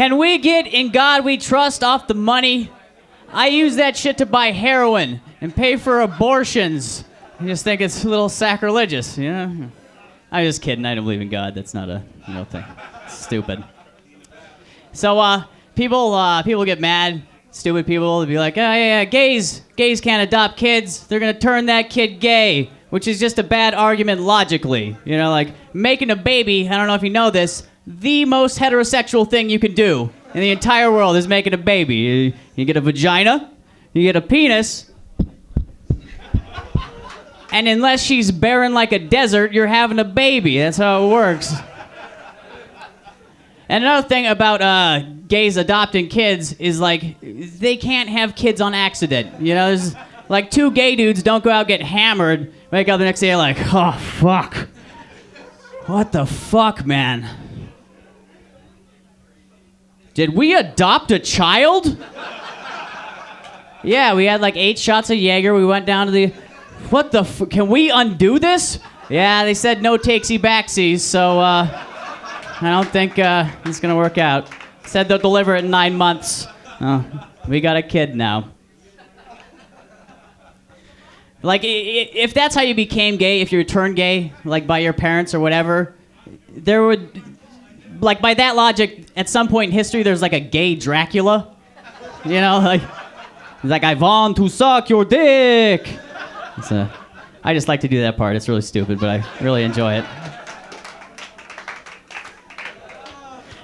Can we get In God We Trust off the money? I use that shit to buy heroin and pay for abortions. I just think it's a little sacrilegious, you know? I'm just kidding. I don't believe in God. That's not a thing. It's stupid. So people get mad. Stupid people will be like, oh yeah, gays can't adopt kids. They're gonna turn that kid gay, which is just a bad argument logically. You know, like making a baby. I don't know if you know this. The most heterosexual thing you can do in the entire world is making a baby. You get a vagina, you get a penis, and unless she's barren like a desert, you're having a baby. That's how it works. And another thing about gays adopting kids is, like, they can't have kids on accident. You know, there's, like, two gay dudes don't go out, get hammered, wake up the next day like, oh, fuck. What the fuck, man? Did we adopt a child? Yeah, we had, like, 8 shots of Jaeger. We went down to the... What the can we undo this? Yeah, they said no takesy-backsies, so, I don't think it's gonna work out. Said they'll deliver it in 9 months. Oh, we got a kid now. Like, if that's how you became gay, if you were turned gay, like by your parents or whatever, there would, like by that logic, at some point in history, there's like a gay Dracula. You know, like, he's like, I want to suck your dick. I just like to do that part. It's really stupid, but I really enjoy it.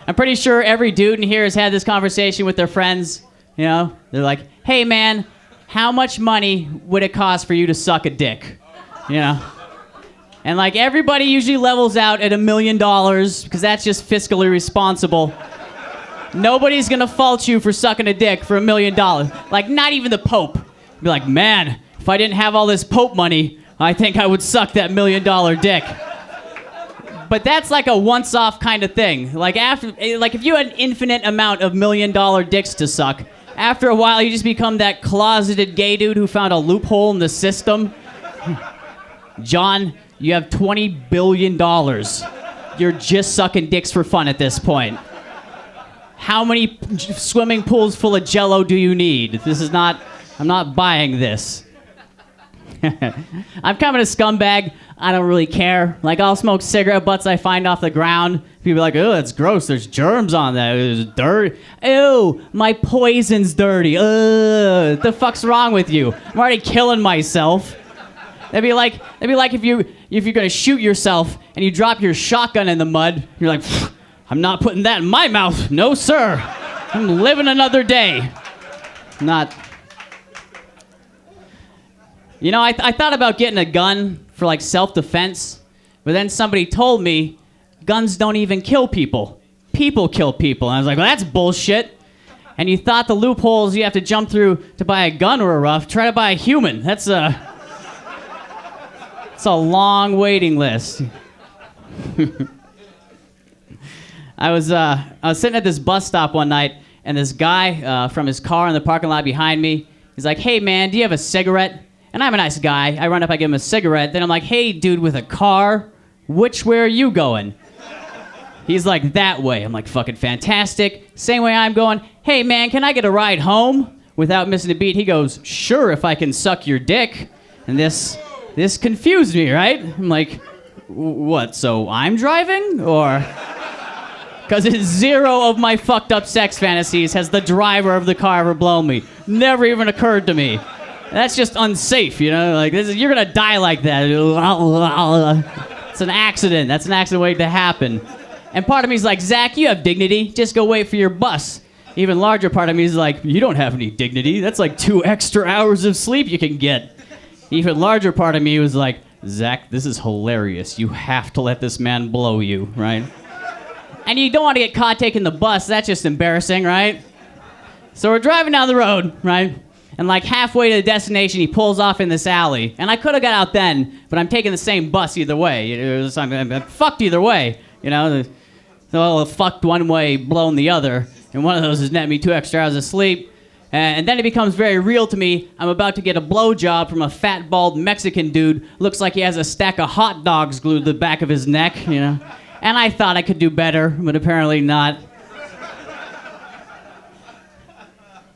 I'm pretty sure every dude in here has had this conversation with their friends. You know, they're like, hey man, how much money would it cost for you to suck a dick? You know? And like everybody usually levels out at $1 million because that's just fiscally responsible. Nobody's gonna fault you for sucking a dick for $1 million. Like not even the Pope. Be like, man, if I didn't have all this Pope money, I think I would suck that $1 million dick. But that's like a once-off kind of thing. Like if you had an infinite amount of $1 million dicks to suck, after a while you just become that closeted gay dude who found a loophole in the system. John, you have $20 billion. You're just sucking dicks for fun at this point. How many swimming pools full of Jell-O do you need? I'm not buying this. I'm kind of a scumbag. I don't really care. Like, I'll smoke cigarette butts I find off the ground. People are like, oh, that's gross. There's germs on that. It's dirty. Ew, my poison's dirty. Ugh, the fuck's wrong with you? I'm already killing myself. That'd be like if you're gonna shoot yourself and you drop your shotgun in the mud. You're like, I'm not putting that in my mouth. No, sir. I'm living another day. Not... You know, I thought about getting a gun for, like, self-defense, but then somebody told me guns don't even kill people. People kill people. And I was like, well, that's bullshit. And you thought the loopholes you have to jump through to buy a gun were rough. Try to buy a human. It's a long waiting list. I was sitting at this bus stop one night, and this guy from his car in the parking lot behind me, he's like, hey, man, do you have a cigarette? And I'm a nice guy. I run up, I give him a cigarette. Then I'm like, hey, dude with a car, which way are you going? He's like, that way. I'm like, fucking fantastic. Same way I'm going, hey, man, can I get a ride home? Without missing a beat, he goes, sure, if I can suck your dick. And this confused me, right? I'm like, what, so I'm driving? Or... Because in zero of my fucked up sex fantasies has the driver of the car ever blown me. Never even occurred to me. That's just unsafe, you know? Like, you're gonna die like that. It's an accident. That's an accident waiting to happen. And part of me is like, Zach, you have dignity. Just go wait for your bus. Even larger part of me is like, you don't have any dignity. That's like 2 extra hours of sleep you can get. Even larger part of me was like, Zach, this is hilarious. You have to let this man blow you, right? And you don't want to get caught taking the bus. That's just embarrassing, right? So we're driving down the road, right? And like halfway to the destination, he pulls off in this alley. And I could have got out then, but I'm taking the same bus either way. I'm fucked either way, you know? So fucked one way, blown the other. And one of those has net me 2 extra hours of sleep. And then it becomes very real to me. I'm about to get a blowjob from a fat, bald Mexican dude. Looks like he has a stack of hot dogs glued to the back of his neck, you know? And I thought I could do better, but apparently not.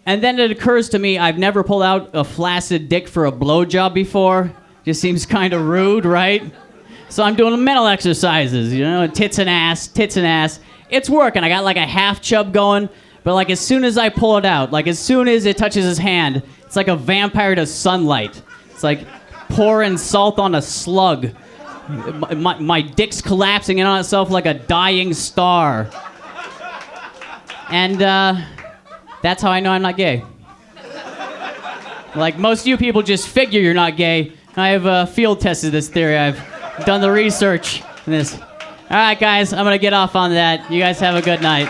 And then it occurs to me I've never pulled out a flaccid dick for a blowjob before. Just seems kind of rude, right? So I'm doing mental exercises, you know, tits and ass, tits and ass. It's working. I got like a half chub going, but like as soon as I pull it out, like as soon as it touches his hand, it's like a vampire to sunlight. It's like pouring salt on a slug. My dick's collapsing in on itself like a dying star. And that's how I know I'm not gay. Like most of you people just figure you're not gay. I have field tested this theory. I've done the research in this. All right, guys, I'm going to get off on that. You guys have a good night.